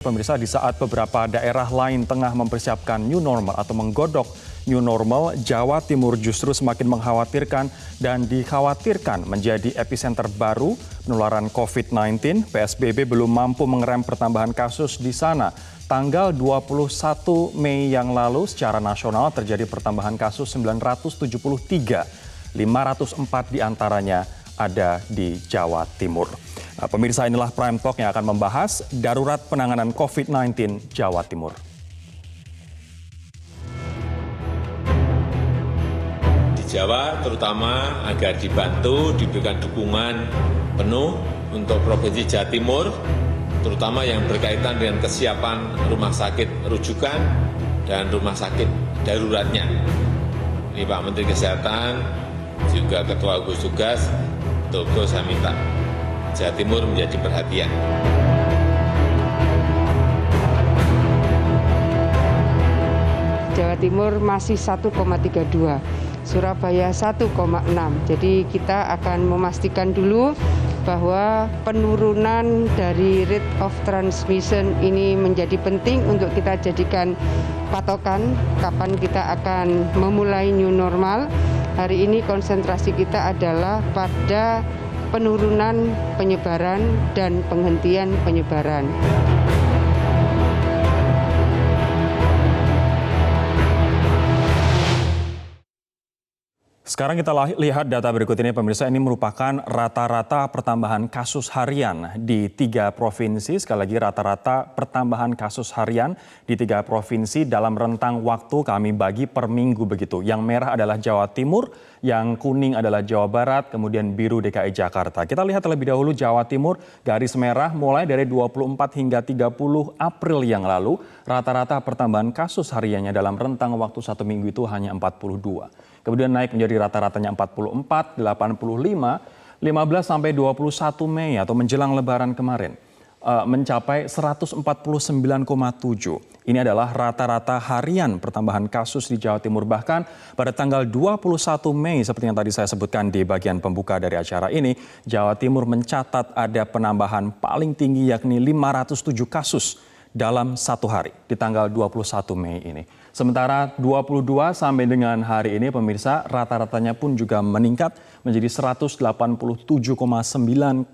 Pemirsa, di saat beberapa daerah lain tengah mempersiapkan new normal atau menggodok new normal, Jawa Timur justru semakin mengkhawatirkan dan dikhawatirkan menjadi epicenter baru penularan COVID-19. PSBB belum mampu mengerem pertambahan kasus di sana. Tanggal 21 Mei yang lalu secara nasional terjadi pertambahan kasus 973, 504 diantaranya ada di Jawa Timur. Nah, pemirsa, inilah Prime Talk yang akan membahas darurat penanganan COVID-19 Jawa Timur. Di Jawa terutama agar dibantu, diberikan dukungan penuh untuk Provinsi Jawa Timur, terutama yang berkaitan dengan kesiapan rumah sakit rujukan dan rumah sakit daruratnya. Ini Pak Menteri Kesehatan, juga Ketua Gugus Tugas, betul-betul saya minta Jawa Timur menjadi perhatian. Jawa Timur masih 1,32, Surabaya 1,6. Jadi kita akan memastikan dulu bahwa penurunan dari rate of transmission ini menjadi penting untuk kita jadikan patokan kapan kita akan memulai new normal. Hari ini konsentrasi kita adalah pada penurunan penyebaran dan penghentian penyebaran. Sekarang kita lihat data berikut ini, pemirsa. Ini merupakan rata-rata pertambahan kasus harian di 3 provinsi. Sekali lagi, rata-rata pertambahan kasus harian di 3 provinsi dalam rentang waktu kami bagi per minggu begitu. Yang merah adalah Jawa Timur, yang kuning adalah Jawa Barat, kemudian biru DKI Jakarta. Kita lihat terlebih dahulu Jawa Timur, garis merah mulai dari 24 hingga 30 April yang lalu, rata-rata pertambahan kasus hariannya dalam rentang waktu 1 minggu itu hanya 42. Kemudian naik menjadi rata-ratanya 44, 85, 15 sampai 21 Mei atau menjelang Lebaran kemarin mencapai 149,7. Ini adalah rata-rata harian pertambahan kasus di Jawa Timur. Bahkan pada tanggal 21 Mei seperti yang tadi saya sebutkan di bagian pembuka dari acara ini, Jawa Timur mencatat ada penambahan paling tinggi yakni 507 kasus dalam satu hari di tanggal 21 Mei ini. Sementara 22 sampai dengan hari ini, pemirsa, rata-ratanya pun juga meningkat menjadi 187,9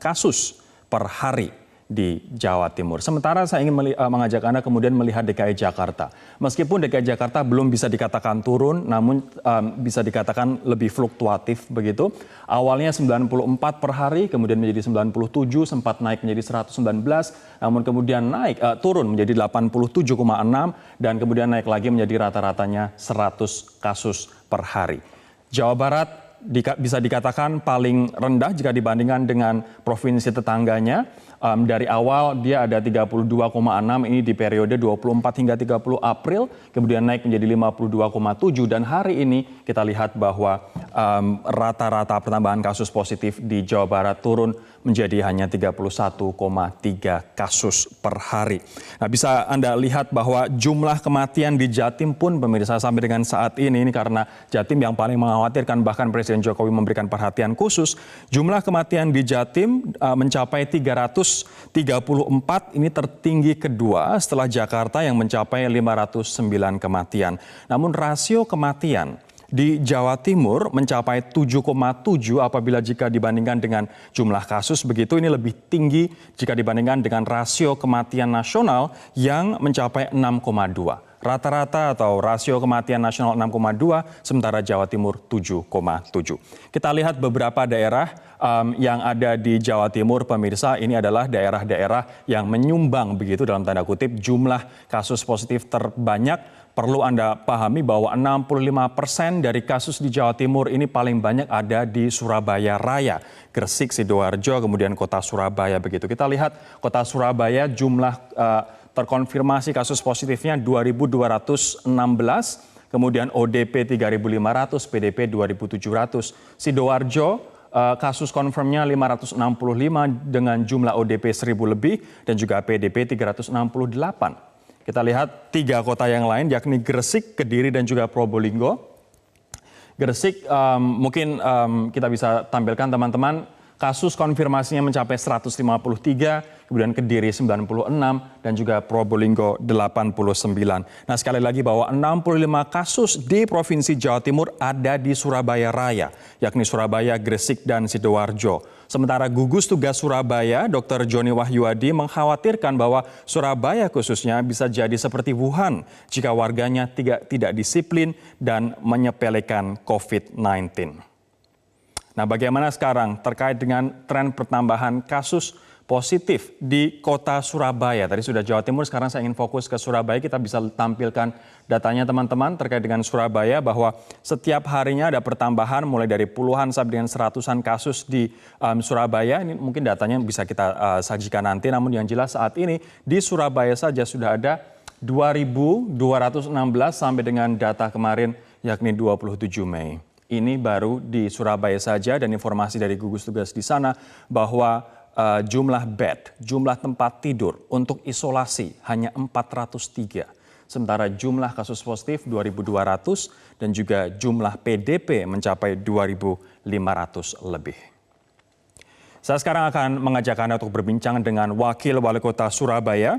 kasus per hari di Jawa Timur. Sementara saya ingin mengajak Anda kemudian melihat DKI Jakarta. Meskipun DKI Jakarta belum bisa dikatakan turun, namun bisa dikatakan lebih fluktuatif begitu. Awalnya 94 per hari, kemudian menjadi 97, sempat naik menjadi 119, namun kemudian turun menjadi 87,6 dan kemudian naik lagi menjadi rata-ratanya 100 kasus per hari. Jawa Barat bisa dikatakan paling rendah jika dibandingkan dengan provinsi tetangganya. Dari awal dia ada 32,6, ini di periode 24 hingga 30 April, kemudian naik menjadi 52,7 dan hari ini kita lihat bahwa rata-rata pertambahan kasus positif di Jawa Barat turun menjadi hanya 31,3 kasus per hari. Nah, bisa Anda lihat bahwa jumlah kematian di Jatim pun, pemirsa, sampai dengan saat ini karena Jatim yang paling mengkhawatirkan, bahkan Presiden Jokowi memberikan perhatian khusus, jumlah kematian di Jatim mencapai 334, ini tertinggi kedua setelah Jakarta yang mencapai 509 kematian. Namun rasio kematian di Jawa Timur mencapai 7,7 apabila jika dibandingkan dengan jumlah kasus, begitu ini lebih tinggi jika dibandingkan dengan rasio kematian nasional yang mencapai 6,2. Rata-rata atau rasio kematian nasional 6,2, sementara Jawa Timur 7,7. Kita lihat beberapa daerah yang ada di Jawa Timur, pemirsa. Ini adalah daerah-daerah yang menyumbang begitu dalam tanda kutip jumlah kasus positif terbanyak. Perlu Anda pahami bahwa 65% dari kasus di Jawa Timur ini paling banyak ada di Surabaya Raya, Gresik, Sidoarjo, kemudian kota Surabaya begitu. Kita lihat kota Surabaya jumlah terkonfirmasi kasus positifnya 2.216, kemudian ODP 3.500, PDP 2.700. Sidoarjo kasus confirmnya 565 dengan jumlah ODP 1.000 lebih dan juga PDP 368. Kita lihat 3 kota yang lain yakni Gresik, Kediri dan juga Probolinggo. Gresik mungkin kita bisa tampilkan teman-teman Kasus konfirmasinya mencapai 153, kemudian Kediri 96, dan juga Probolinggo 89. Nah, sekali lagi bahwa 65 kasus di Provinsi Jawa Timur ada di Surabaya Raya, yakni Surabaya, Gresik, dan Sidoarjo. Sementara gugus tugas Surabaya, Dr. Joni Wahyuadi mengkhawatirkan bahwa Surabaya khususnya bisa jadi seperti Wuhan jika warganya tidak disiplin dan menyepelekan COVID-19. Nah, bagaimana sekarang terkait dengan tren pertambahan kasus positif di kota Surabaya? Tadi sudah Jawa Timur, sekarang saya ingin fokus ke Surabaya. Kita bisa tampilkan datanya teman-teman terkait dengan Surabaya bahwa setiap harinya ada pertambahan mulai dari puluhan sampai dengan seratusan kasus di Surabaya. Ini mungkin datanya bisa kita sajikan nanti, namun yang jelas saat ini di Surabaya saja sudah ada 2.216 sampai dengan data kemarin yakni 27 Mei. Ini baru di Surabaya saja, dan informasi dari gugus tugas di sana bahwa jumlah bed, jumlah tempat tidur untuk isolasi hanya 403. Sementara jumlah kasus positif 2.200 dan juga jumlah PDP mencapai 2.500 lebih. Saya sekarang akan mengajak Anda untuk berbincang dengan Wakil Wali Kota Surabaya.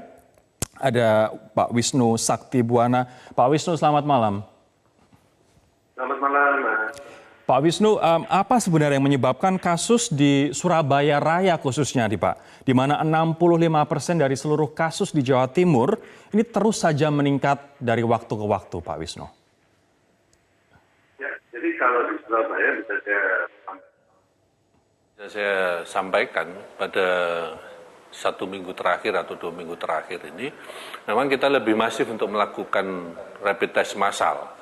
Ada Pak Wisnu Saktibuana. Pak Wisnu, selamat malam. Selamat malam, Mas. Pak Wisnu, apa sebenarnya yang menyebabkan kasus di Surabaya Raya khususnya, Pak? Di mana 65% dari seluruh kasus di Jawa Timur ini terus saja meningkat dari waktu ke waktu, Pak Wisnu. Ya, jadi kalau di Surabaya bisa saya sampaikan pada 1 minggu terakhir atau 2 minggu terakhir ini, memang kita lebih masif untuk melakukan rapid test massal.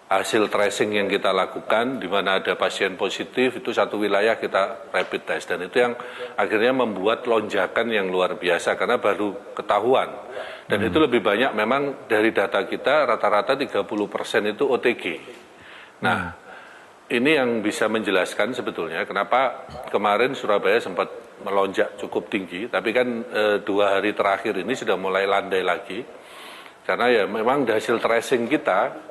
Hasil tracing yang kita lakukan, di mana ada pasien positif, itu satu wilayah kita rapid test. Dan itu yang akhirnya membuat lonjakan yang luar biasa, karena baru ketahuan. Dan itu lebih banyak memang dari data kita, rata-rata 30% itu OTG. Nah, ini yang bisa menjelaskan sebetulnya kenapa kemarin Surabaya sempat melonjak cukup tinggi, tapi kan 2 hari terakhir ini sudah mulai landai lagi. Karena ya memang hasil tracing kita,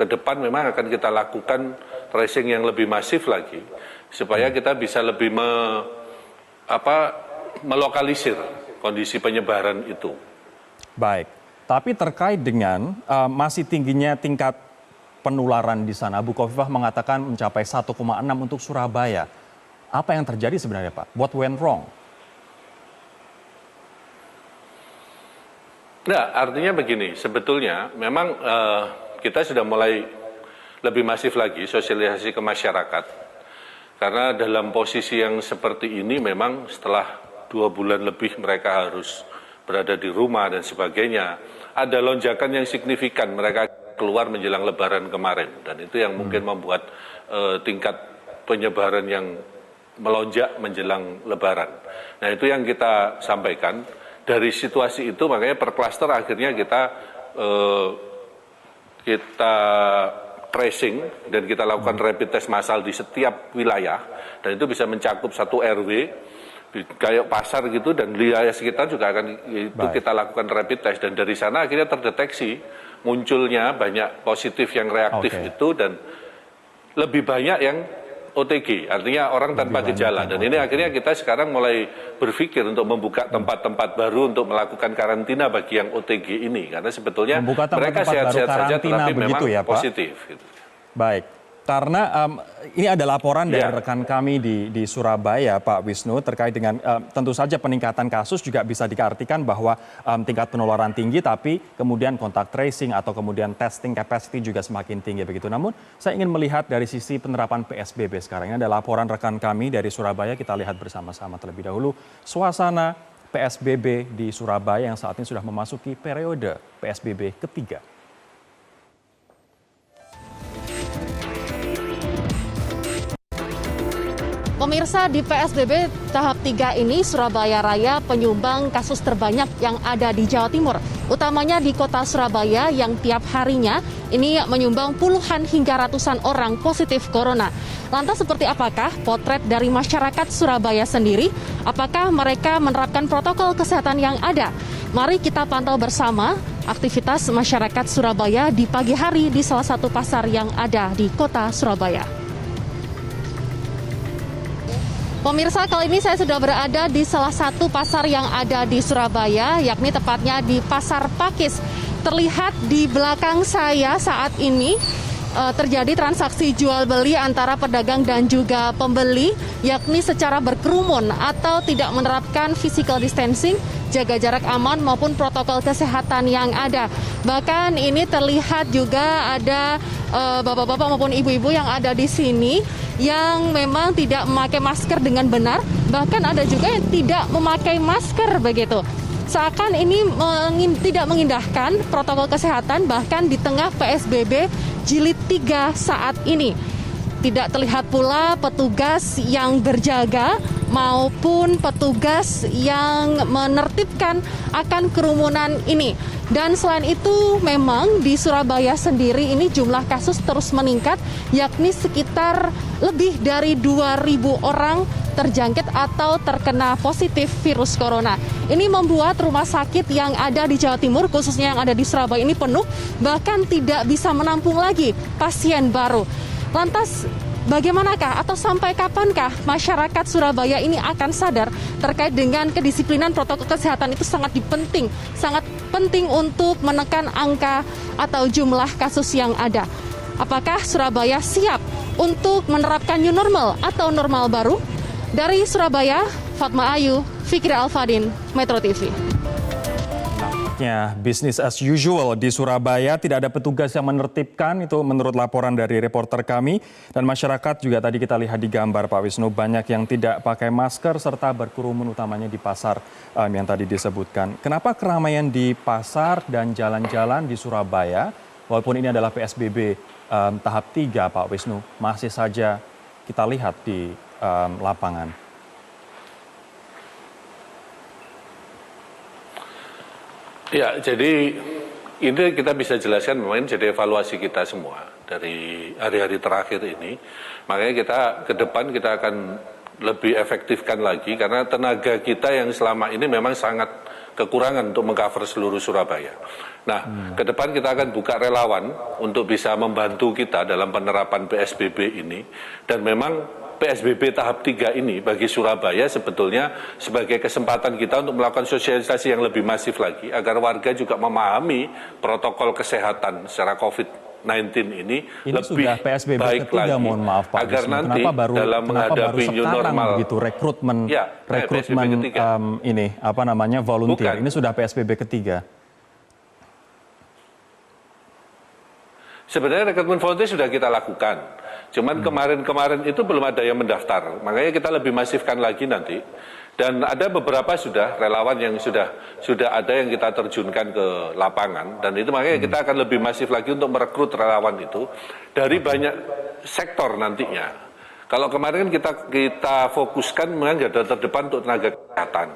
ke depan memang akan kita lakukan tracing yang lebih masif lagi supaya kita bisa lebih melokalisir kondisi penyebaran itu. Baik, tapi terkait dengan masih tingginya tingkat penularan di sana, Bu Khofifah mengatakan mencapai 1,6 untuk Surabaya. Apa yang terjadi sebenarnya, Pak? What went wrong? Nah, artinya begini, sebetulnya memang kita sudah mulai lebih masif lagi sosialisasi ke masyarakat. Karena dalam posisi yang seperti ini memang setelah 2 bulan lebih mereka harus berada di rumah dan sebagainya. Ada lonjakan yang signifikan mereka keluar menjelang Lebaran kemarin. Dan itu yang mungkin membuat tingkat penyebaran yang melonjak menjelang Lebaran. Nah, itu yang kita sampaikan. Dari situasi itu makanya per klaster akhirnya kita tracing dan kita lakukan rapid test massal di setiap wilayah, dan itu bisa mencakup 1 RW kayak pasar gitu, dan wilayah sekitar juga akan itu kita lakukan rapid test, dan dari sana akhirnya terdeteksi munculnya banyak positif yang reaktif itu, dan lebih banyak yang OTG, artinya orang tanpa gejala. Dan ini akhirnya kita sekarang mulai berpikir untuk membuka tempat-tempat baru untuk melakukan karantina bagi yang OTG ini. Karena sebetulnya mereka sehat-sehat saja tetapi memang ya, positif. Gitu. Baik, karena ini ada laporan dari rekan kami di Surabaya, Pak Wisnu, terkait dengan tentu saja peningkatan kasus juga bisa diartikan bahwa tingkat penularan tinggi, tapi kemudian kontak tracing atau kemudian testing capacity juga semakin tinggi begitu. Namun saya ingin melihat dari sisi penerapan PSBB sekarang. Ini ada laporan rekan kami dari Surabaya, kita lihat bersama-sama terlebih dahulu suasana PSBB di Surabaya yang saat ini sudah memasuki periode PSBB ketiga. Pemirsa, di PSBB tahap 3 ini Surabaya Raya penyumbang kasus terbanyak yang ada di Jawa Timur. Utamanya di kota Surabaya yang tiap harinya ini menyumbang puluhan hingga ratusan orang positif corona. Lantas seperti apakah potret dari masyarakat Surabaya sendiri? Apakah mereka menerapkan protokol kesehatan yang ada? Mari kita pantau bersama aktivitas masyarakat Surabaya di pagi hari di salah satu pasar yang ada di kota Surabaya. Pemirsa, kali ini saya sudah berada di salah satu pasar yang ada di Surabaya, yakni tepatnya di Pasar Pakis. Terlihat di belakang saya saat ini terjadi transaksi jual beli antara pedagang dan juga pembeli, yakni secara berkerumun atau tidak menerapkan physical distancing, jaga jarak aman maupun protokol kesehatan yang ada. Bahkan ini terlihat juga ada bapak-bapak maupun ibu-ibu yang ada di sini yang memang tidak memakai masker dengan benar, bahkan ada juga yang tidak memakai masker begitu. Seakan ini tidak mengindahkan protokol kesehatan bahkan di tengah PSBB jilid 3 saat ini. Tidak terlihat pula petugas yang berjaga maupun petugas yang menertibkan akan kerumunan ini. Dan selain itu memang di Surabaya sendiri ini jumlah kasus terus meningkat, yakni sekitar lebih dari 2.000 orang terjangkit atau terkena positif virus corona. Ini membuat rumah sakit yang ada di Jawa Timur, khususnya yang ada di Surabaya ini penuh, bahkan tidak bisa menampung lagi pasien baru. Lantas bagaimanakah atau sampai kapankah masyarakat Surabaya ini akan sadar terkait dengan kedisiplinan protokol kesehatan itu sangat penting untuk menekan angka atau jumlah kasus yang ada. Apakah Surabaya siap untuk menerapkan new normal atau normal baru? Dari Surabaya, Fatma Ayu, Fikri Alfadin, Metro TV. Business as usual di Surabaya, tidak ada petugas yang menertibkan, itu menurut laporan dari reporter kami. Dan masyarakat juga tadi kita lihat di gambar Pak Wisnu, banyak yang tidak pakai masker serta berkerumun utamanya di pasar yang tadi disebutkan. Kenapa keramaian di pasar dan jalan-jalan di Surabaya, walaupun ini adalah PSBB tahap 3 Pak Wisnu, masih saja kita lihat di lapangan? Ya, jadi ini kita bisa jelaskan memang jadi evaluasi kita semua dari hari-hari terakhir ini. Makanya kita ke depan kita akan lebih efektifkan lagi karena tenaga kita yang selama ini memang sangat kekurangan untuk mengcover seluruh Surabaya. Nah, ke depan kita akan buka relawan untuk bisa membantu kita dalam penerapan PSBB ini. Dan memang PSBB tahap 3 ini bagi Surabaya sebetulnya sebagai kesempatan kita untuk melakukan sosialisasi yang lebih masif lagi agar warga juga memahami protokol kesehatan secara COVID-19 ini lebih sudah PSBB baik ketiga, lagi. mohon maaf Pak agar Wisnu. nanti dalam menghadapi new normal begitu rekrutmen ini volunteer. Bukan. Ini sudah PSBB ketiga. Sebenarnya rekrutmen volunteer sudah kita lakukan. Cuman kemarin-kemarin itu belum ada yang mendaftar. Makanya kita lebih masifkan lagi nanti. Dan ada beberapa sudah relawan yang sudah ada yang kita terjunkan ke lapangan. Dan itu makanya kita akan lebih masif lagi untuk merekrut relawan itu dari banyak sektor nantinya. Kalau kemarin kan kita fokuskan memang garda terdepan untuk tenaga kesehatan.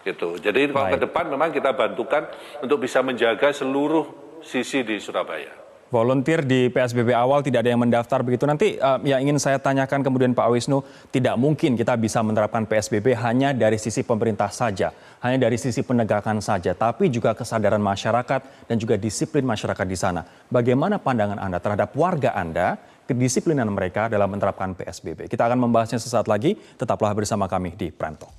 Gitu. Jadi kalau ke depan memang kita bantukan untuk bisa menjaga seluruh sisi di Surabaya. Volunteer di PSBB awal tidak ada yang mendaftar begitu. Nanti yang ingin saya tanyakan kemudian Pak Wisnu, tidak mungkin kita bisa menerapkan PSBB hanya dari sisi pemerintah saja, hanya dari sisi penegakan saja, tapi juga kesadaran masyarakat dan juga disiplin masyarakat di sana. Bagaimana pandangan Anda terhadap warga Anda, kedisiplinan mereka dalam menerapkan PSBB? Kita akan membahasnya sesaat lagi, tetaplah bersama kami di Prime Talk.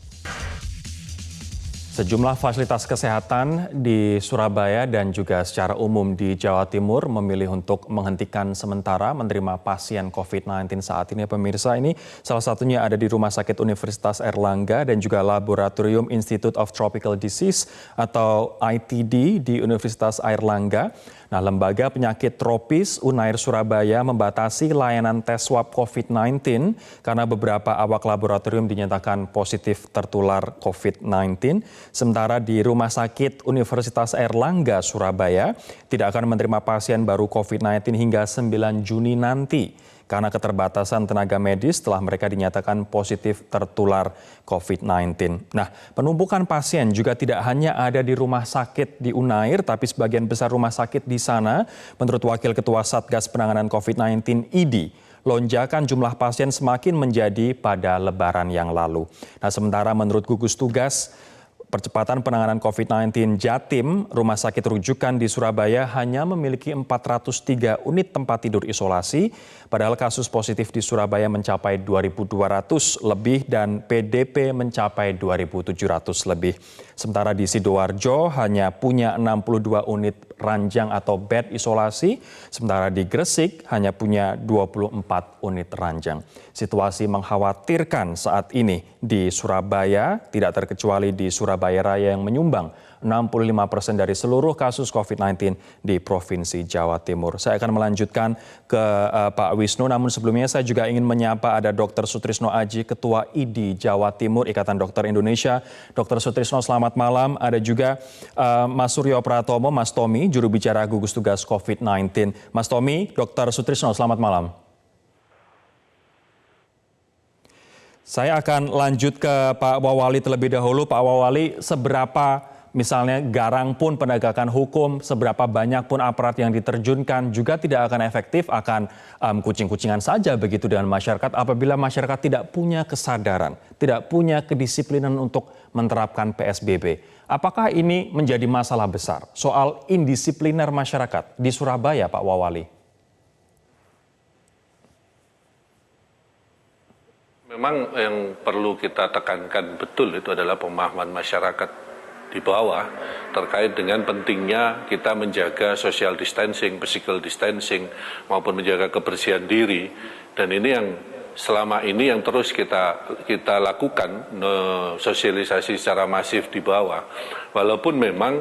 Sejumlah fasilitas kesehatan di Surabaya dan juga secara umum di Jawa Timur memilih untuk menghentikan sementara menerima pasien COVID-19 saat ini. Pemirsa, ini salah satunya ada di Rumah Sakit Universitas Airlangga dan juga Laboratorium Institute of Tropical Disease atau ITD di Universitas Airlangga. Nah, Lembaga Penyakit Tropis Unair Surabaya membatasi layanan tes swab COVID-19 karena beberapa awak laboratorium dinyatakan positif tertular COVID-19. Sementara di Rumah Sakit Universitas Airlangga Surabaya tidak akan menerima pasien baru COVID-19 hingga 9 Juni nanti karena keterbatasan tenaga medis setelah mereka dinyatakan positif tertular COVID-19. Nah, penumpukan pasien juga tidak hanya ada di rumah sakit di Unair, tapi sebagian besar rumah sakit di sana, menurut Wakil Ketua Satgas Penanganan COVID-19 IDI, lonjakan jumlah pasien semakin menjadi pada Lebaran yang lalu. Nah, sementara menurut gugus tugas Percepatan penanganan COVID-19 Jatim, rumah sakit rujukan di Surabaya hanya memiliki 403 unit tempat tidur isolasi, padahal kasus positif di Surabaya mencapai 2.200 lebih dan PDP mencapai 2.700 lebih. Sementara di Sidoarjo hanya punya 62 unit ranjang atau bed isolasi, sementara di Gresik hanya punya 24 unit ranjang. Situasi mengkhawatirkan saat ini di Surabaya, tidak terkecuali di Surabaya Raya yang menyumbang 65% dari seluruh kasus COVID-19 di Provinsi Jawa Timur. Saya akan melanjutkan ke Pak Wisnu, namun sebelumnya saya juga ingin menyapa ada Dr. Sutrisno Aji, Ketua IDI Jawa Timur, Ikatan Dokter Indonesia. Dr. Sutrisno, selamat malam. Ada juga Mas Suryo Pratomo, Mas Tommy, juru bicara gugus tugas COVID-19. Mas Tommy, Dr. Sutrisno, selamat malam. Saya akan lanjut ke Pak Wawali terlebih dahulu. Pak Wawali, seberapa misalnya garang pun penegakan hukum, seberapa banyak pun aparat yang diterjunkan juga tidak akan efektif, akan kucing-kucingan saja begitu dengan masyarakat apabila masyarakat tidak punya kesadaran, tidak punya kedisiplinan untuk menerapkan PSBB. Apakah ini menjadi masalah besar soal indisipliner masyarakat di Surabaya, Pak Wawali? Memang yang perlu kita tekankan betul itu adalah pemahaman masyarakat di bawah terkait dengan pentingnya kita menjaga social distancing, physical distancing, maupun menjaga kebersihan diri. Dan ini yang selama ini yang terus kita lakukan, sosialisasi secara masif di bawah. Walaupun memang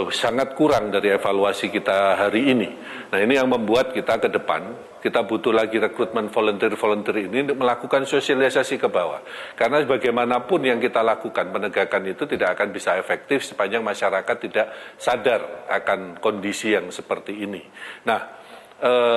sangat kurang dari evaluasi kita hari ini. Nah, ini yang membuat kita ke depan kita butuh lagi rekrutmen volunteer ini untuk melakukan sosialisasi ke bawah. Karena bagaimanapun yang kita lakukan, penegakan itu tidak akan bisa efektif sepanjang masyarakat tidak sadar akan kondisi yang seperti ini. Nah,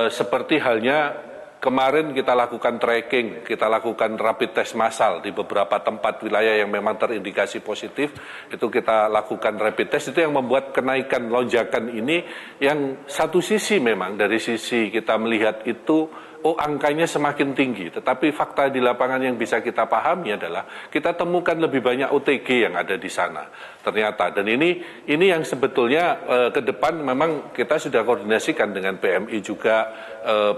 seperti halnya kemarin kita lakukan tracking, kita lakukan rapid test massal di beberapa tempat wilayah yang memang terindikasi positif, itu kita lakukan rapid test, itu yang membuat kenaikan lonjakan ini yang satu sisi memang dari sisi kita melihat itu, angkanya semakin tinggi, tetapi fakta di lapangan yang bisa kita pahami adalah kita temukan lebih banyak OTG yang ada di sana ternyata. Dan ini yang sebetulnya ke depan memang kita sudah koordinasikan dengan PMI juga,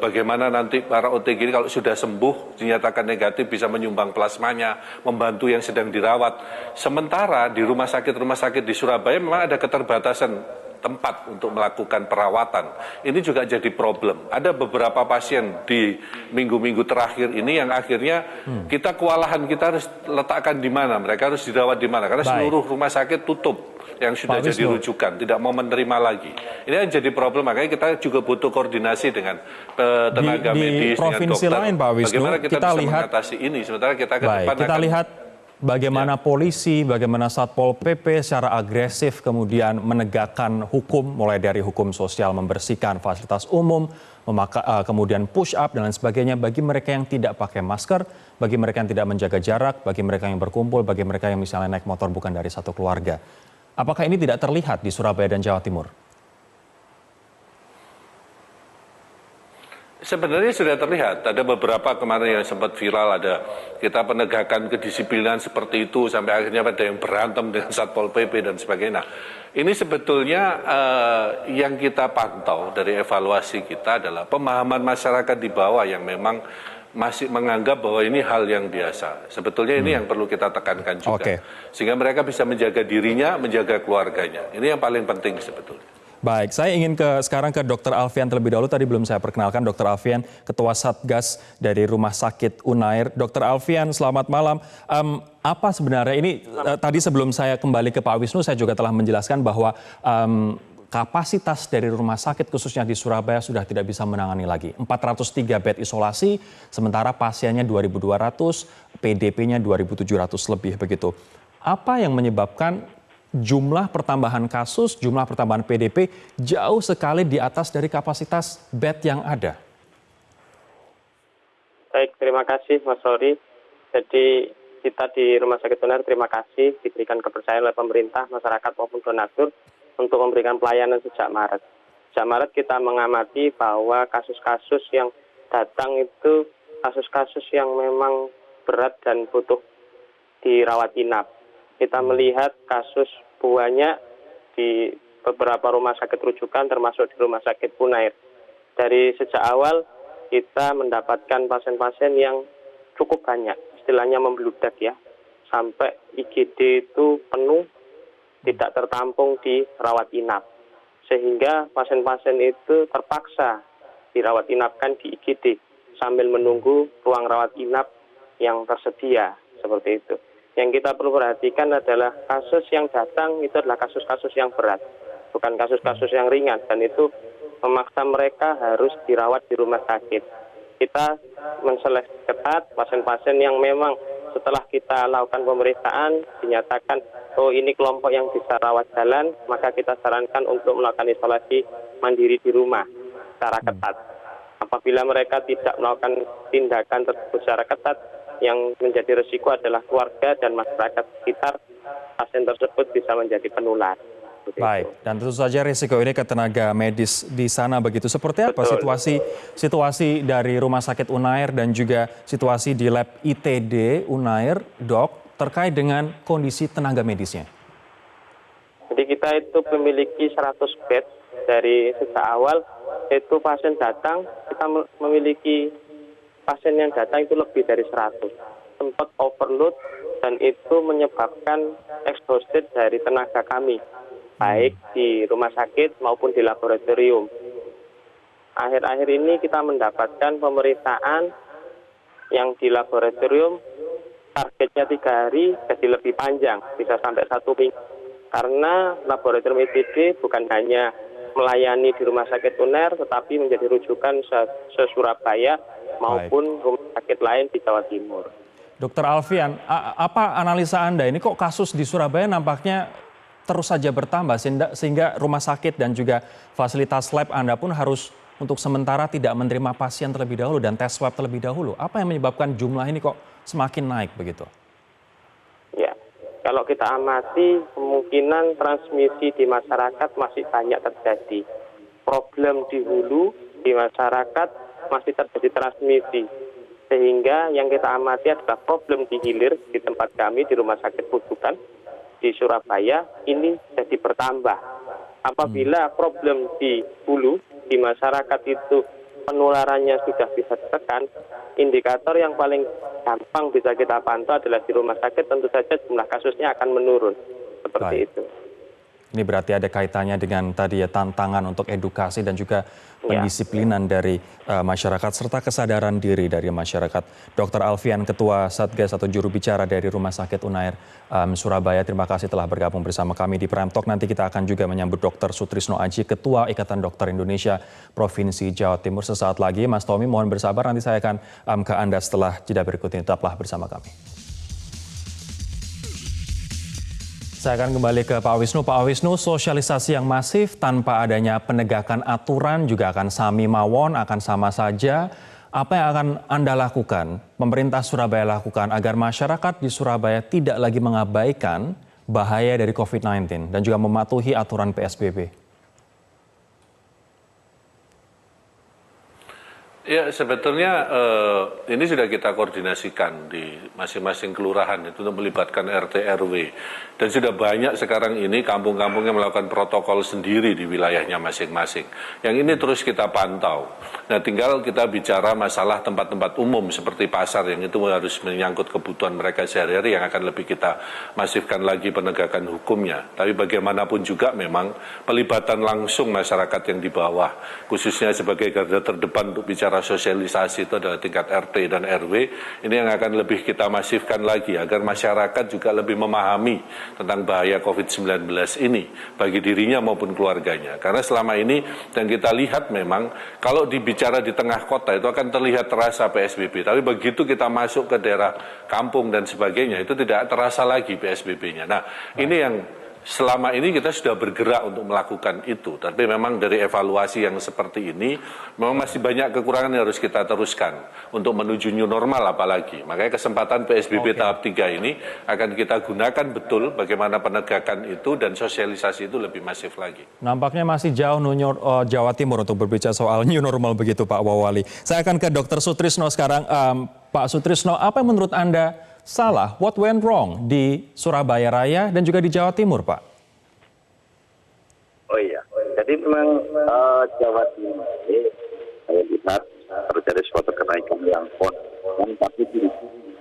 bagaimana nanti para OTG ini kalau sudah sembuh, dinyatakan negatif bisa menyumbang plasmanya, membantu yang sedang dirawat. Sementara di rumah sakit di Surabaya memang ada keterbatasan tempat untuk melakukan perawatan. Ini juga jadi problem. Ada beberapa pasien di minggu-minggu terakhir ini yang akhirnya kita kewalahan, kita harus letakkan di mana, mereka harus dirawat di mana, karena seluruh rumah sakit tutup yang sudah jadi rujukan, tidak mau menerima lagi. Ini yang jadi problem, makanya kita juga butuh koordinasi dengan tenaga medis, di provinsi dengan dokter. Lain, Pak Wisnu, bagaimana kita bisa mengatasi ini, sementara kita ke depan kita lihat bagaimana polisi, bagaimana Satpol PP secara agresif kemudian menegakkan hukum, mulai dari hukum sosial, membersihkan fasilitas umum, kemudian push up dan lain sebagainya bagi mereka yang tidak pakai masker, bagi mereka yang tidak menjaga jarak, bagi mereka yang berkumpul, bagi mereka yang misalnya naik motor bukan dari satu keluarga. Apakah ini tidak terlihat di Surabaya dan Jawa Timur? Sebenarnya sudah terlihat, ada beberapa kemarin yang sempat viral, ada kita penegakan kedisiplinan seperti itu, sampai akhirnya ada yang berantem dengan Satpol PP dan sebagainya. Nah, ini sebetulnya yang kita pantau dari evaluasi kita adalah pemahaman masyarakat di bawah yang memang masih menganggap bahwa ini hal yang biasa. Sebetulnya ini yang perlu kita tekankan juga. Sehingga mereka bisa menjaga dirinya, menjaga keluarganya. Ini yang paling penting sebetulnya. Baik, saya ingin sekarang ke Dr. Alfian terlebih dahulu. Tadi belum saya perkenalkan Dr. Alfian, Ketua Satgas dari Rumah Sakit Unair. Dr. Alfian, selamat malam. Apa sebenarnya ini, tadi sebelum saya kembali ke Pak Wisnu, saya juga telah menjelaskan bahwa kapasitas dari rumah sakit khususnya di Surabaya sudah tidak bisa menangani lagi. 403 bed isolasi, sementara pasiennya 2.200, PDP-nya 2.700 lebih begitu. Apa yang menyebabkan jumlah pertambahan kasus, jumlah pertambahan PDP jauh sekali di atas dari kapasitas bed yang ada? Baik, terima kasih Mas Sori. Jadi kita di Rumah Sakit Unair terima kasih diberikan kepercayaan oleh pemerintah, masyarakat maupun donatur untuk memberikan pelayanan sejak Maret. Sejak Maret kita mengamati bahwa kasus-kasus yang datang itu kasus-kasus yang memang berat dan butuh dirawat inap. kita melihat kasus banyak di beberapa rumah sakit rujukan termasuk di Rumah Sakit Unair. Dari sejak awal kita mendapatkan pasien-pasien yang cukup banyak, istilahnya membludak ya, sampai IGD itu penuh, tidak tertampung di rawat inap. Sehingga pasien-pasien itu terpaksa dirawat inapkan di IGD sambil menunggu ruang rawat inap yang tersedia, seperti itu. Yang kita perlu perhatikan adalah kasus yang datang itu adalah kasus-kasus yang berat, bukan kasus-kasus yang ringan, dan itu memaksa mereka harus dirawat di rumah sakit. Kita menseleksi ketat pasien-pasien yang memang setelah kita lakukan pemeriksaan dinyatakan, oh ini kelompok yang bisa rawat jalan, maka kita sarankan untuk melakukan isolasi mandiri di rumah secara ketat. Apabila mereka tidak melakukan tindakan tersebut secara ketat, yang menjadi risiko adalah keluarga dan masyarakat sekitar, pasien tersebut bisa menjadi penular. Baik, dan tentu saja risiko ini ke tenaga medis di sana begitu. Seperti apa situasi dari Rumah Sakit Unair dan juga situasi di lab ITD Unair, Dok, terkait dengan kondisi tenaga medisnya? Jadi kita itu memiliki 100 bed dari sejak awal, itu pasien datang, kita memiliki pasien yang datang itu lebih dari 100. Sempat overload dan itu menyebabkan exhausted dari tenaga kami, baik di rumah sakit maupun di laboratorium. Akhir-akhir ini kita mendapatkan pemeriksaan yang di laboratorium targetnya 3 hari jadi lebih panjang, bisa sampai 1 minggu. Karena laboratorium ITD bukan hanya melayani di Rumah Sakit Unair, tetapi menjadi rujukan se-Surabaya maupun rumah sakit lain di Jawa Timur. Dr. Alfian, apa analisa Anda? Ini kok kasus di Surabaya nampaknya terus saja bertambah sehingga rumah sakit dan juga fasilitas lab Anda pun harus untuk sementara tidak menerima pasien terlebih dahulu dan tes swab terlebih dahulu. Apa yang menyebabkan jumlah ini kok semakin naik begitu? Ya, kalau kita amati kemungkinan transmisi di masyarakat masih banyak terjadi. Problem di hulu di masyarakat masih terjadi transmisi. Sehingga yang kita amati adalah problem di hilir di tempat kami di Rumah Sakit Rujukan di Surabaya ini jadi bertambah. Apabila problem di hulu di masyarakat itu penularannya sudah bisa ditekan, indikator yang paling gampang bisa kita pantau adalah di rumah sakit, tentu saja jumlah kasusnya akan menurun. Seperti itu. Ini berarti ada kaitannya dengan tadi ya tantangan untuk edukasi dan juga pendisiplinan dari masyarakat serta kesadaran diri dari masyarakat. Dr. Alfian, Ketua Satgas atau juru bicara dari Rumah Sakit Unair Surabaya, terima kasih telah bergabung bersama kami di Prime Talk. Nanti kita akan juga menyambut Dr. Sutrisno Aji, Ketua Ikatan Dokter Indonesia Provinsi Jawa Timur. Sesaat lagi, Mas Tommy mohon bersabar, nanti saya akan ke Anda setelah jeda berikut ini. Tetaplah bersama kami. Saya akan kembali ke Pak Wisnu. Pak Wisnu, sosialisasi yang masif tanpa adanya penegakan aturan juga akan sami mawon, akan sama saja. Apa yang akan Anda lakukan, pemerintah Surabaya lakukan agar masyarakat di Surabaya tidak lagi mengabaikan bahaya dari COVID-19 dan juga mematuhi aturan PSBB? Ya, sebetulnya ini sudah kita koordinasikan di masing-masing kelurahan itu untuk melibatkan RT RW. Dan sudah banyak sekarang ini kampung-kampung yang melakukan protokol sendiri di wilayahnya masing-masing. Yang ini terus kita pantau. Nah, tinggal kita bicara masalah tempat-tempat umum seperti pasar yang itu harus menyangkut kebutuhan mereka sehari-hari yang akan lebih kita masifkan lagi penegakan hukumnya. Tapi bagaimanapun juga memang pelibatan langsung masyarakat yang di bawah, khususnya sebagai garda terdepan untuk bicara sosialisasi itu adalah tingkat RT dan RW, ini yang akan lebih kita masifkan lagi agar masyarakat juga lebih memahami tentang bahaya COVID-19 ini bagi dirinya maupun keluarganya. Karena selama ini yang kita lihat memang kalau dibicara di tengah kota itu akan terlihat terasa PSBB, tapi begitu kita masuk ke daerah kampung dan sebagainya itu tidak terasa lagi PSBB-nya. Nah, ini yang selama ini kita sudah bergerak untuk melakukan itu, tapi memang dari evaluasi yang seperti ini memang masih banyak kekurangan yang harus kita teruskan untuk menuju new normal apalagi. Makanya kesempatan PSBB tahap 3 ini akan kita gunakan betul bagaimana penegakan itu dan sosialisasi itu lebih masif lagi. Nampaknya masih jauh Jawa Timur untuk berbicara soal new normal begitu Pak Wawali. Saya akan ke Dr. Sutrisno sekarang. Pak Sutrisno, apa yang menurut Anda salah? What went wrong di Surabaya Raya dan juga di Jawa Timur, Pak? Oh iya, jadi memang Jawa Timur ini saya lihat terjadi suatu kenaikan yang konsisten tapi tinggi.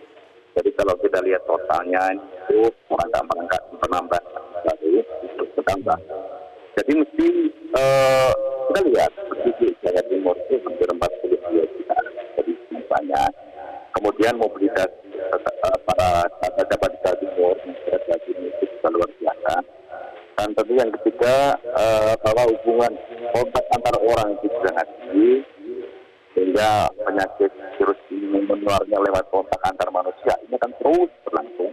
Jadi kalau kita lihat totalnya itu merangkak penambahan baru itu bertambah. Jadi mesti kita lihat di Jawa Timur itu hampir 42 juta, jadi banyak. Kemudian mobilitas para pejabat di Jawa Timur itu juga luar biasa. Dan tentu yang ketiga bahwa hubungan kontak antar orang itu sangat tinggi, sehingga penyakit virus ini menularnya lewat kontak antar manusia ini kan terus berlangsung.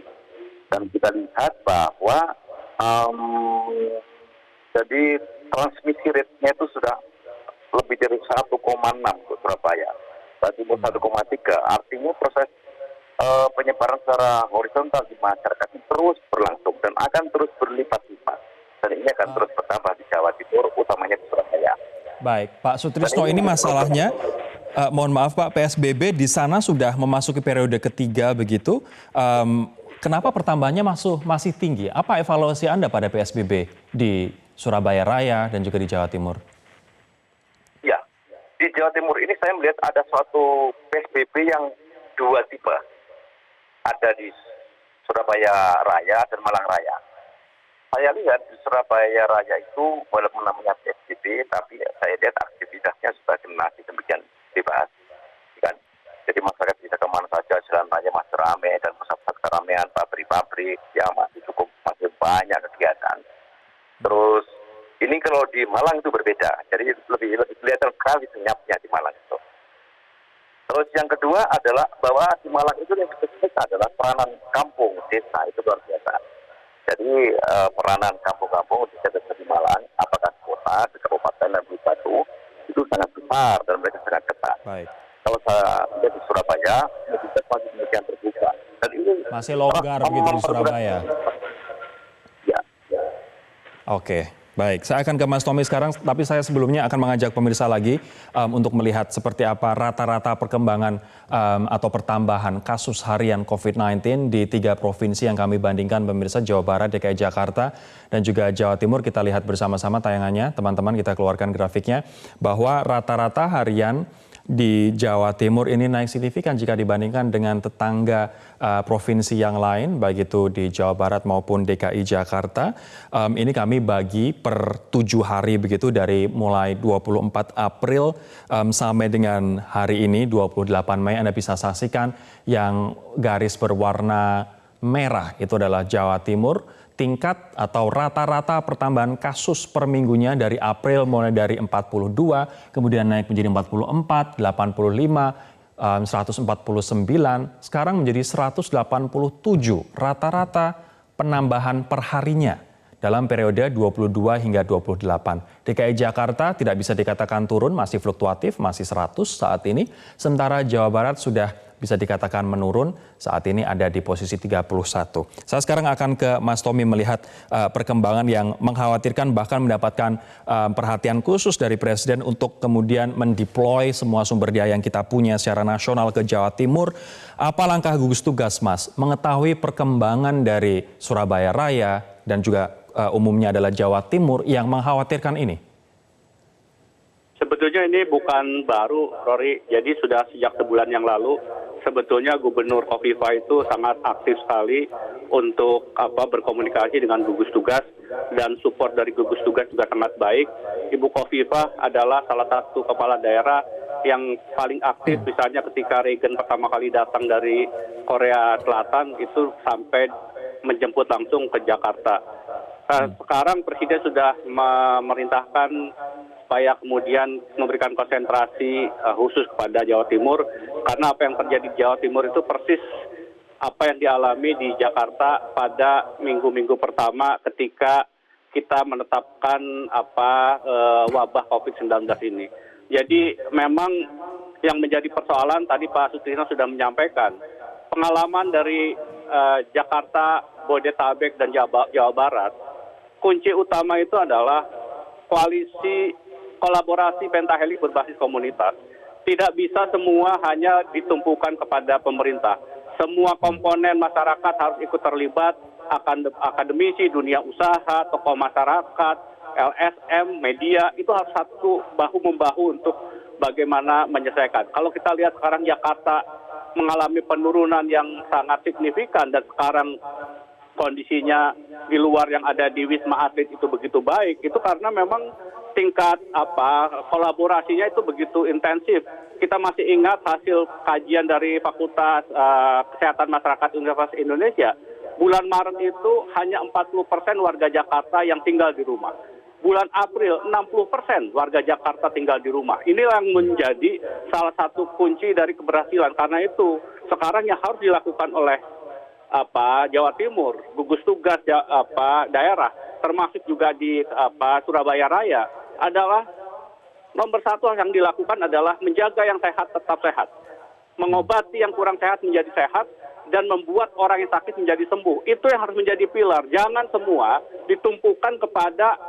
Dan kita lihat bahwa jadi transmisi rate-nya itu sudah lebih dari 1,6 untuk Surabaya. Jawa Timur 1,3. Artinya proses penyebaran secara horizontal di masyarakat ini terus berlangsung dan akan terus berlipat-lipat. Dan ini akan terus bertambah di Jawa Timur, utamanya di Surabaya. Baik, Pak Sutrisno, ini masalahnya, mohon maaf Pak, PSBB di sana sudah memasuki periode ketiga begitu. Kenapa pertambahannya masih tinggi? Apa evaluasi Anda pada PSBB di Surabaya Raya dan juga di Jawa Timur? Ya, di Jawa Timur ini saya melihat ada suatu PSBB yang dua tipe. Ada di Surabaya Raya dan Malang Raya. Saya lihat di Surabaya Raya itu walaupun namanya PSBB, tapi saya lihat aktivitasnya sudah masih demikian bebas, kan? Jadi masyarakat bisa kemana saja, jalan raya masih ramai dan pusat-pusat keramaian, pabrik-pabrik, ya masih banyak kegiatan. Terus ini kalau di Malang itu berbeda, jadi lebih kelihatan sekali senyapnya di Malang itu. Terus yang kedua adalah bahwa di Malang itu yang spesifik adalah peranan kampung, desa, itu luar biasa. Jadi peranan kampung-kampung di Malang, apakah kota, di kabupaten dan di Batu, itu sangat besar dan mereka sangat ketat. Baik. Kalau saya lihat di Surabaya, mobilitas masih demikian terbuka. Dan ini masih longgar begitu di Surabaya. Ya. Oke, baik. Saya akan ke Mas Tommy sekarang, tapi saya sebelumnya akan mengajak pemirsa lagi untuk melihat seperti apa rata-rata perkembangan atau pertambahan kasus harian COVID-19 di 3 provinsi yang kami bandingkan, pemirsa, Jawa Barat, DKI Jakarta, dan juga Jawa Timur. Kita lihat bersama-sama tayangannya, teman-teman, kita keluarkan grafiknya, bahwa rata-rata harian di Jawa Timur ini naik signifikan jika dibandingkan dengan tetangga provinsi yang lain, baik itu di Jawa Barat maupun DKI Jakarta. Ini kami bagi per 7 hari begitu, dari mulai 24 April sampai dengan hari ini 28 Mei. Anda bisa saksikan yang garis berwarna merah itu adalah Jawa Timur. Tingkat atau rata-rata pertambahan kasus per minggunya dari April mulai dari 42, kemudian naik menjadi 44, 85, 149, sekarang menjadi 187 rata-rata penambahan perharinya dalam periode 22 hingga 28. DKI Jakarta tidak bisa dikatakan turun, masih fluktuatif, masih 100 saat ini. Sementara Jawa Barat sudah bisa dikatakan menurun, saat ini ada di posisi 31. Saya sekarang akan ke Mas Tommy melihat perkembangan yang mengkhawatirkan, bahkan mendapatkan perhatian khusus dari Presiden untuk kemudian mendeploy semua sumber daya yang kita punya secara nasional ke Jawa Timur. Apa langkah gugus tugas, Mas, mengetahui perkembangan dari Surabaya Raya dan juga umumnya adalah Jawa Timur yang mengkhawatirkan ini? Sebetulnya ini bukan baru, Rory. Jadi sudah sejak sebulan yang lalu, sebetulnya Gubernur Khofifah itu sangat aktif sekali untuk berkomunikasi dengan gugus tugas, dan support dari gugus tugas juga sangat baik. Ibu Khofifah adalah salah satu kepala daerah yang paling aktif, misalnya ketika Reagan pertama kali datang dari Korea Selatan itu sampai menjemput langsung ke Jakarta. Sekarang Presiden sudah memerintahkan supaya kemudian memberikan konsentrasi khusus kepada Jawa Timur, karena apa yang terjadi di Jawa Timur itu persis apa yang dialami di Jakarta pada minggu-minggu pertama ketika kita menetapkan wabah COVID-19 ini. Jadi memang yang menjadi persoalan, tadi Pak Sutrisno sudah menyampaikan, pengalaman dari Jakarta, Bodetabek, dan Jawa Barat, kunci utama itu adalah kolaborasi pentahelix berbasis komunitas. Tidak bisa semua hanya ditumpukan kepada pemerintah. Semua komponen masyarakat harus ikut terlibat, akademisi, dunia usaha, tokoh masyarakat, LSM, media, itu harus satu bahu-membahu untuk bagaimana menyelesaikan. Kalau kita lihat sekarang Jakarta mengalami penurunan yang sangat signifikan dan sekarang kondisinya di luar yang ada di Wisma Atlet itu begitu baik, itu karena memang tingkat kolaborasinya itu begitu intensif. Kita masih ingat hasil kajian dari Fakultas Kesehatan Masyarakat Universitas Indonesia, bulan Maret itu hanya 40% warga Jakarta yang tinggal di rumah. Bulan April 60% warga Jakarta tinggal di rumah. Inilah yang menjadi salah satu kunci dari keberhasilan. Karena itu sekarang yang harus dilakukan oleh Jawa Timur, gugus tugas daerah, termasuk juga di Surabaya Raya, adalah nomor satu yang dilakukan adalah menjaga yang sehat tetap sehat, mengobati yang kurang sehat menjadi sehat, dan membuat orang yang sakit menjadi sembuh. Itu yang harus menjadi pilar. Jangan semua ditumpukan kepada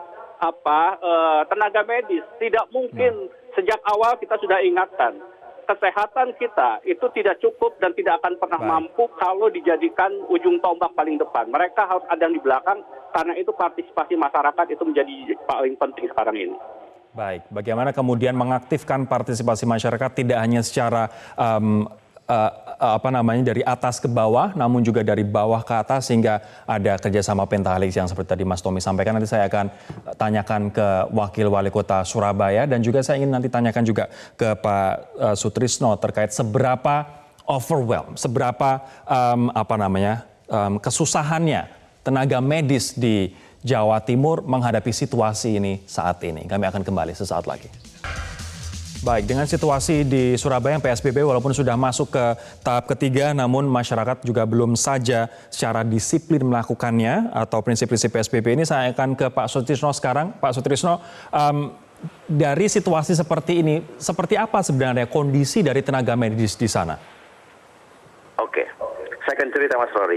tenaga medis. Tidak mungkin. Sejak awal kita sudah ingatkan, kesehatan kita itu tidak cukup dan tidak akan pernah mampu kalau dijadikan ujung tombak paling depan. Mereka harus ada yang di belakang, karena itu partisipasi masyarakat itu menjadi paling penting sekarang ini. Baik, bagaimana kemudian mengaktifkan partisipasi masyarakat tidak hanya secara dari atas ke bawah, namun juga dari bawah ke atas sehingga ada kerjasama pentahelix yang seperti tadi Mas Tommy sampaikan. Nanti saya akan tanyakan ke Wakil Wali Kota Surabaya dan juga saya ingin nanti tanyakan juga ke Pak Sutrisno terkait seberapa overwhelmed, seberapa kesusahannya tenaga medis di Jawa Timur menghadapi situasi ini saat ini. Kami akan kembali sesaat lagi. Baik, dengan situasi di Surabaya yang PSBB walaupun sudah masuk ke tahap ketiga, namun masyarakat juga belum saja secara disiplin melakukannya atau prinsip-prinsip PSBB ini. Saya akan ke Pak Sutrisno sekarang. Pak Sutrisno, dari situasi seperti ini, seperti apa sebenarnya kondisi dari tenaga medis di sana? Oke, saya akan cerita Mas Rory.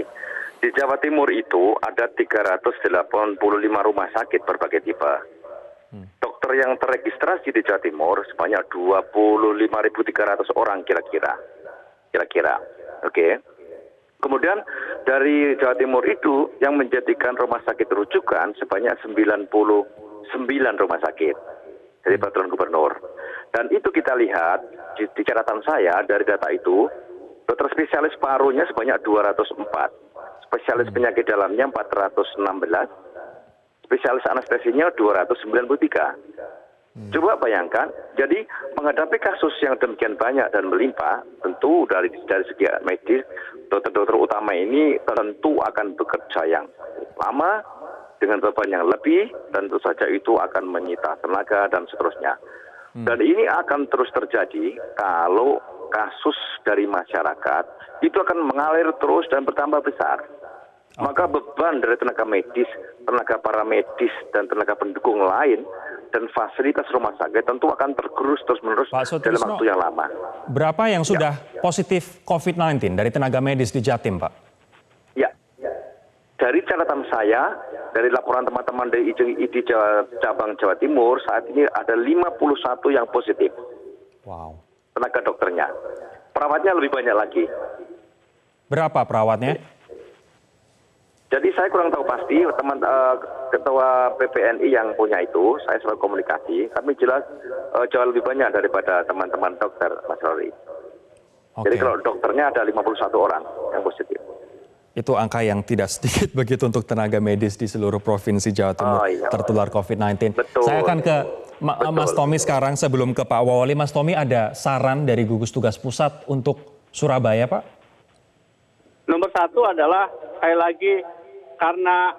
Di Jawa Timur itu ada 385 rumah sakit berbagai tipe. Dokter yang terregistrasi di Jawa Timur sebanyak 25.300 orang kira-kira. Oke. Kemudian dari Jawa Timur itu yang menjadikan rumah sakit rujukan sebanyak 99 rumah sakit dari peraturan gubernur. Dan itu kita lihat di catatan saya dari data itu, dokter spesialis parunya sebanyak 204. Spesialis penyakit dalamnya 416, spesialis anestesinya 293. Coba bayangkan, jadi menghadapi kasus yang demikian banyak dan melimpah, tentu dari segi medis, dokter-dokter utama ini tentu akan bekerja yang lama, dengan beban yang lebih, dan tentu saja itu akan menyita tenaga dan seterusnya. Dan ini akan terus terjadi kalau kasus dari masyarakat itu akan mengalir terus dan bertambah besar. Maka beban dari tenaga medis, tenaga paramedis, dan tenaga pendukung lain, dan fasilitas rumah sakit tentu akan tergerus terus-menerus dalam waktu yang lama. Berapa yang sudah positif COVID-19 dari tenaga medis di Jatim, Pak? Ya, dari catatan saya, dari laporan teman-teman dari IDI Cabang Jawa Timur, saat ini ada 51 yang positif. Wow. Tenaga dokternya. Perawatnya lebih banyak lagi. Berapa perawatnya? Jadi saya kurang tahu pasti, ketua PPNI yang punya itu, saya selalu komunikasi, kami jelas jauh lebih banyak daripada teman-teman dokter, Mas Rory. Jadi kalau dokternya ada 51 orang yang positif. Itu angka yang tidak sedikit begitu untuk tenaga medis di seluruh provinsi Jawa Timur tertular COVID-19. Saya akan ke Mas Tommy sekarang sebelum ke Pak Wawali. Mas Tommy, ada saran dari gugus tugas pusat untuk Surabaya, Pak? Nomor satu adalah, sekali lagi, karena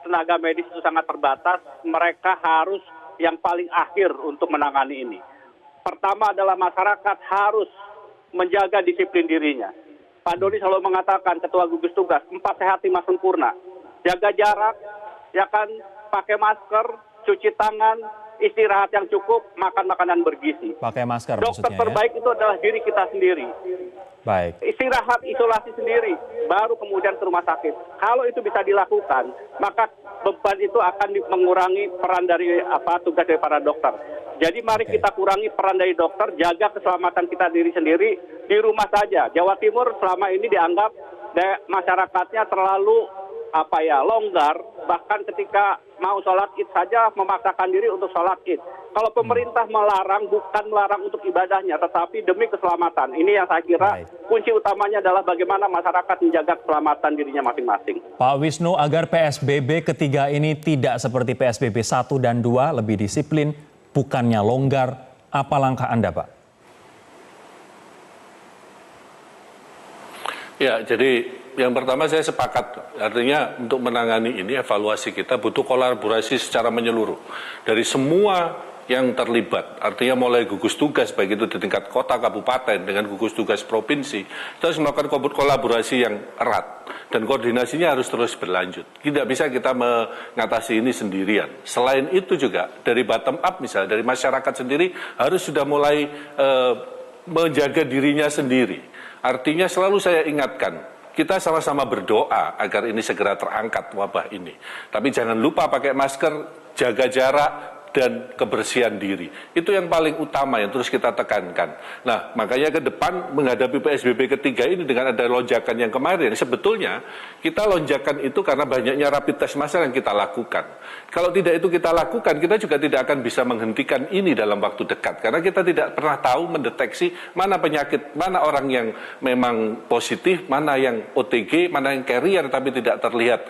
tenaga medis itu sangat terbatas, mereka harus yang paling akhir untuk menangani ini. Pertama adalah masyarakat harus menjaga disiplin dirinya. Pak Doni selalu mengatakan, ketua gugus tugas, 4 sehat 5 sempurna. Jaga jarak, ya kan, pakai masker, cuci tangan, istirahat yang cukup, makan makanan bergizi. Pakai masker Dokter maksudnya terbaik itu adalah diri kita sendiri. Baik. Istirahat, isolasi sendiri, baru kemudian ke rumah sakit. Kalau itu bisa dilakukan, maka beban itu akan mengurangi peran dari tugas dari para dokter. Jadi mari kita kurangi peran dari dokter, jaga keselamatan kita diri sendiri di rumah saja. Jawa Timur selama ini dianggap masyarakatnya terlalu longgar, bahkan ketika mau sholat id saja memaksakan diri untuk sholat id. Kalau pemerintah melarang, bukan melarang untuk ibadahnya, tetapi demi keselamatan. Ini yang saya kira kunci utamanya adalah bagaimana masyarakat menjaga keselamatan dirinya masing-masing. Pak Wisnu, agar PSBB ketiga ini tidak seperti PSBB 1 dan 2, lebih disiplin, bukannya longgar, apa langkah Anda, Pak? Ya, jadi yang pertama saya sepakat, artinya untuk menangani ini evaluasi kita butuh kolaborasi secara menyeluruh dari semua yang terlibat, artinya mulai gugus tugas baik itu di tingkat kota, kabupaten dengan gugus tugas provinsi, kita harus melakukan kolaborasi yang erat dan koordinasinya harus terus berlanjut. Tidak bisa kita mengatasi ini sendirian. Selain itu juga dari bottom up misalnya dari masyarakat sendiri harus sudah mulai menjaga dirinya sendiri. Artinya selalu saya ingatkan, kita sama-sama berdoa agar ini segera terangkat wabah ini. Tapi jangan lupa pakai masker, jaga jarak, dan kebersihan diri. Itu yang paling utama yang terus kita tekankan. Nah, makanya ke depan menghadapi PSBB ketiga ini dengan ada lonjakan yang kemarin, sebetulnya kita lonjakan itu karena banyaknya rapid test massal yang kita lakukan. Kalau tidak itu kita lakukan, kita juga tidak akan bisa menghentikan ini dalam waktu dekat. Karena kita tidak pernah tahu mendeteksi mana penyakit, mana orang yang memang positif, mana yang OTG, mana yang carrier tapi tidak terlihat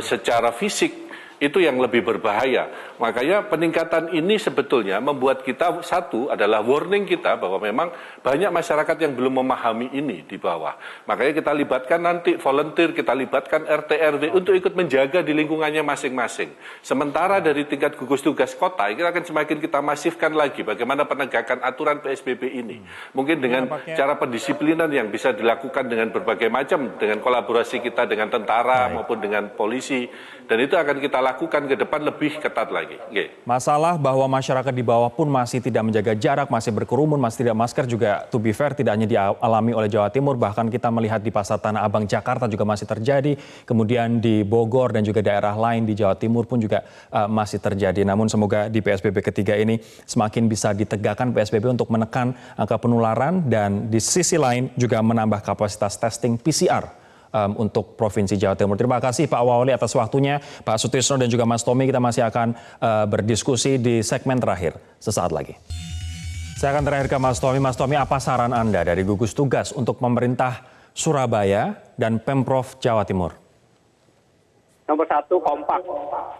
secara fisik. Itu yang lebih berbahaya. Makanya peningkatan ini sebetulnya membuat kita, satu adalah warning kita bahwa memang banyak masyarakat yang belum memahami ini di bawah. Makanya kita libatkan nanti volunteer, kita libatkan RT RW untuk ikut menjaga di lingkungannya masing-masing. Sementara dari tingkat gugus tugas kota, kita akan semakin kita masifkan lagi bagaimana penegakan aturan PSBB ini. Mungkin dengan cara pendisiplinan yang bisa dilakukan dengan berbagai macam, dengan kolaborasi kita dengan tentara maupun dengan polisi, dan itu akan kita lakukan ke depan lebih ketat lagi. Masalah bahwa masyarakat di bawah pun masih tidak menjaga jarak, masih berkerumun, masih tidak masker juga to be fair tidak hanya dialami oleh Jawa Timur, bahkan kita melihat di Pasar Tanah Abang Jakarta juga masih terjadi, kemudian di Bogor dan juga daerah lain di Jawa Timur pun juga masih terjadi. Namun semoga di PSBB ketiga ini semakin bisa ditegakkan PSBB untuk menekan angka penularan dan di sisi lain juga menambah kapasitas testing PCR untuk Provinsi Jawa Timur. Terima kasih Pak Wawali atas waktunya. Pak Sutrisno dan juga Mas Tommy, kita masih akan berdiskusi di segmen terakhir sesaat lagi. Saya akan terakhir ke Mas Tommy. Mas Tommy, apa saran Anda dari gugus tugas untuk pemerintah Surabaya dan Pemprov Jawa Timur? Nomor satu, kompak.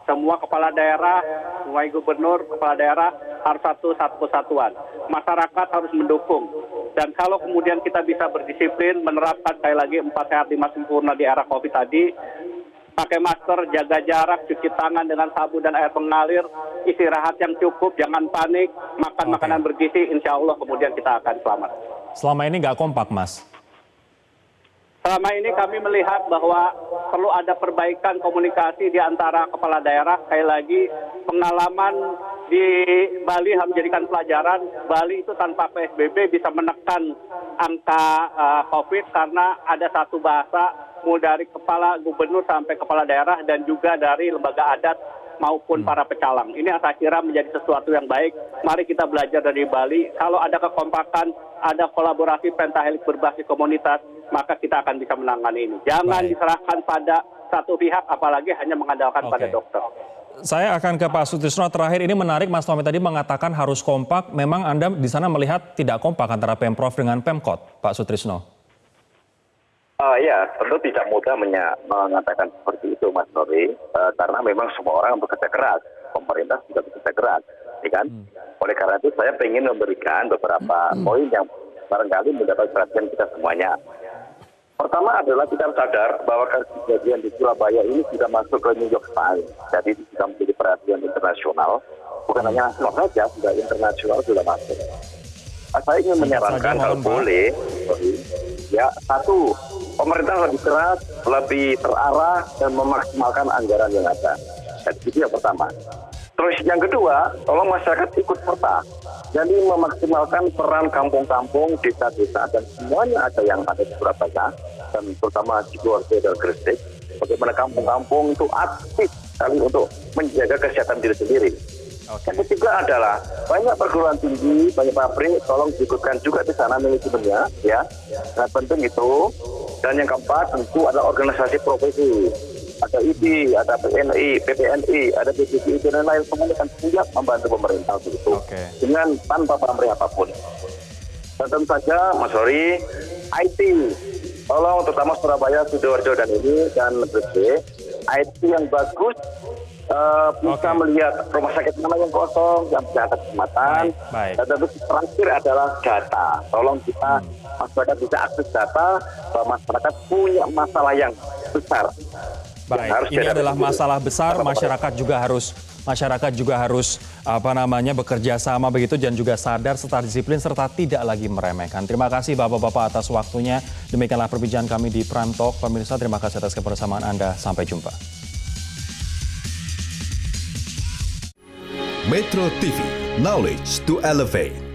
Semua kepala daerah, semua gubernur, kepala daerah harus satu kesatuan. Masyarakat harus mendukung. Dan kalau kemudian kita bisa berdisiplin, menerapkan sekali lagi 4 sehat 5 sempurna di era COVID tadi, pakai masker, jaga jarak, cuci tangan dengan sabun dan air mengalir, istirahat yang cukup, jangan panik, makan makanan bergizi, insya Allah kemudian kita akan selamat. Selama ini nggak kompak, Mas? Selama ini kami melihat bahwa perlu ada perbaikan komunikasi di antara kepala daerah. Sekali lagi, pengalaman di Bali harus menjadikan pelajaran. Bali itu tanpa PSBB bisa menekan angka COVID karena ada satu bahasa, mulai dari kepala gubernur sampai kepala daerah dan juga dari lembaga adat maupun para pecalang. Ini yang saya kira menjadi sesuatu yang baik. Mari kita belajar dari Bali. Kalau ada kekompakan, ada kolaborasi pentahelik berbasis komunitas, maka kita akan bisa menangani ini. Jangan diserahkan pada satu pihak, apalagi hanya mengandalkan pada dokter. Saya akan ke Pak Sutrisno. Terakhir, ini menarik Mas Tommy tadi mengatakan harus kompak. Memang Anda di sana melihat tidak kompak antara Pemprov dengan Pemkot, Pak Sutrisno? Ya, tentu tidak mudah mengatakan seperti itu, Mas Nori, karena memang semua orang bekerja keras, pemerintah juga bekerja keras, ya kan? Oleh karena itu saya ingin memberikan beberapa poin yang barangkali mendapat perhatian kita semuanya. Pertama adalah kita harus sadar bahwa kejadian di Surabaya ini sudah masuk ke New York Times, jadi sudah menjadi perhatian internasional, bukan hanya nasional saja, sudah internasional sudah masuk. Saya ingin menyarankan kalau boleh, ya satu, pemerintah lebih keras, lebih terarah dan memaksimalkan anggaran yang ada. Dan itu yang pertama. Terus yang kedua, tolong masyarakat ikut serta. Jadi memaksimalkan peran kampung-kampung, desa-desa, dan semuanya yang ada di Surabaya, dan terutama Sidoarjo dan Gresik. Bagaimana kampung-kampung itu aktif sekali untuk menjaga kesehatan diri sendiri. Yang ketiga adalah banyak perguruan tinggi, banyak pabrik, tolong diikutkan juga di sana manajemennya, ya. Nah, penting itu. Dan yang keempat tentu adalah organisasi profesi. Ada ID, ada PPNI, ada BPPI, dan lain-lain, semuanya akan siap membantu pemerintah begitu. Dengan tanpa pamrih apapun. Dan tentu saja, Mas Rory, IT, tolong terutama Surabaya, Sidoarjo, dan Gresik, IT yang bagus, bisa melihat rumah sakit mana yang kosong, yang bisa ada kesempatan. Dan tentu terakhir adalah data. Tolong kita, masyarakat bisa akses data, bahwa masyarakat punya masalah yang besar. Baik, ini adalah masalah besar, masyarakat juga harus bekerja sama begitu dan juga sadar serta disiplin serta tidak lagi meremehkan. Terima kasih Bapak-bapak atas waktunya. Demikianlah perbincangan kami di Prime Talk. Pemirsa, terima kasih atas kebersamaan Anda. Sampai jumpa. Metro TV, knowledge to elevate.